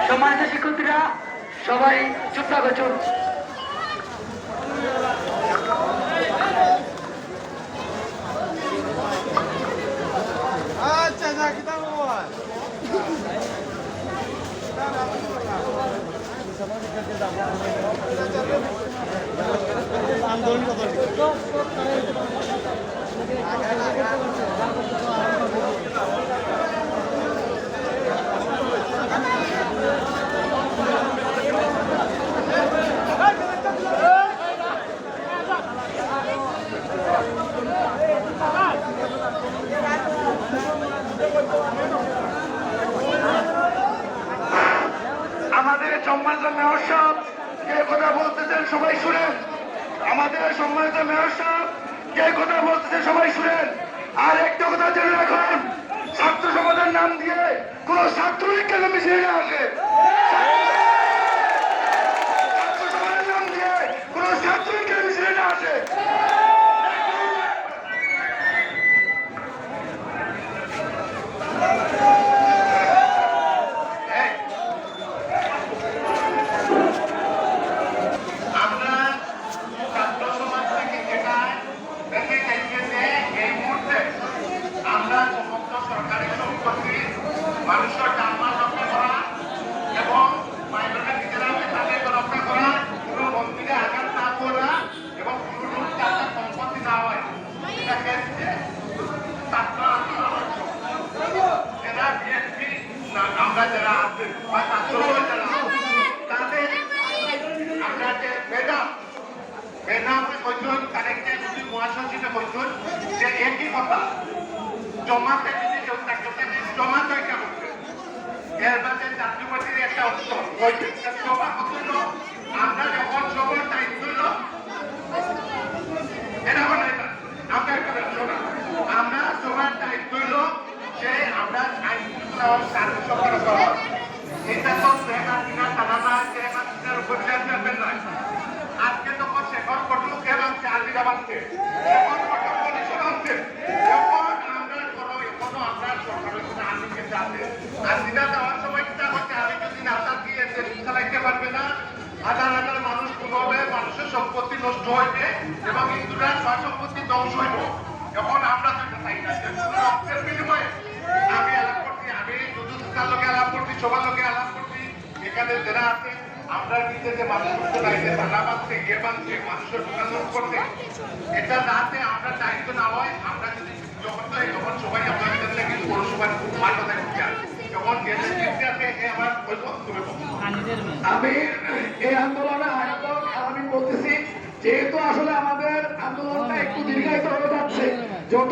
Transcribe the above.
সম্মানিত শিক্ষার্থীরা সবাই চুপ থাকো, চুপ। আচ্ছা kita buat আন্দোলন কত আমাদের সম্মানিত মেয়র সাহেব কে কথা বলতেছেন সবাই শুনেন। আমাদের সম্মানিত মেয়র সাহেব কে কথা বলতেছেন সবাই শুনেন। আর একটা কথা জেনে রাখুন, ছাত্র সমাজের নাম দিয়ে কোন ছাত্রলীগ কেন মিছিলে না আসে। ছাত্র সমাজের নাম দিয়ে কোন ছাত্রলীগ কেন মিছিলে না আসে। মানুষের জানমাল রক্ষা করা এবং মাইনরিটি নিজেরাকে তাদের রক্ষা করা এবং মন্দিরে আঘাত না করা এবং কোনো টাকা সম্পত্তি না হয় এটাকে ছাত্র এরা বিএনপি আমরা যারা আছে বা ছাত্র যারা তাদের আমরা যে ম্যাডাম কইজন কানেক্টে যদি মহাসচিবে কইজন যে একই কথা জমাতে যদি কেউ থাকতে জমা তো একটা করছে এর বাদে জাতীয় পার্টির একটা অংশ সভা করছিল আমরা যখন সবার দায়িত্ব হইল এটা হলো এটা আমরা একটা শোনা আমরা সবার দায়িত্ব হইল যে আমরা আইন সরকার করা এটা তো সেনা তারা সেনার উপর যাবেন না আজকে তো শেখর কটলু কে বাঁধছে আলিরা বাঁধছে এখন কটক পুলিশও বাঁধছে এখন আমরা কোনো এখনো আমরা সরকারের কোনো আর্মিকে যাতে আলিরা দেওয়ার সময় কিনা হচ্ছে আমি যদি নাতা দিয়ে চালাইতে পারবে না হাজার হাজার মানুষ কোনোভাবে মানুষের সম্পত্তি নষ্ট হইবে এবং হিন্দুরা সয় সম্পত্তি ধ্বংস হইব। এখন আমরা তো এটা চাই না রক্তের বিনিময়ে আমি আলাপ করছি, আমি দুদুকার লোকে আলাপ করছি, সবার লোকে আলাপ করছি, এখানে যারা আছে আমরা নিচে যে মানুষ যে তালা বাঁধছে গিয়ে বাঁধছে মানুষের ঢোকানোর করতে এটা যাতে আমরা দায়িত্ব না হয় আমরা যদি যখন সবাই আমরা কিন্তু পৌরসভার মার কথায় ঢুকে আসি যখন আমার আমি এই আন্দোলনে আয়োজক আমি বলতেছি যেহেতু আসলে আমাদের আন্দোলনটা একটু দীর্ঘায়িত হয়ে যাচ্ছে, যত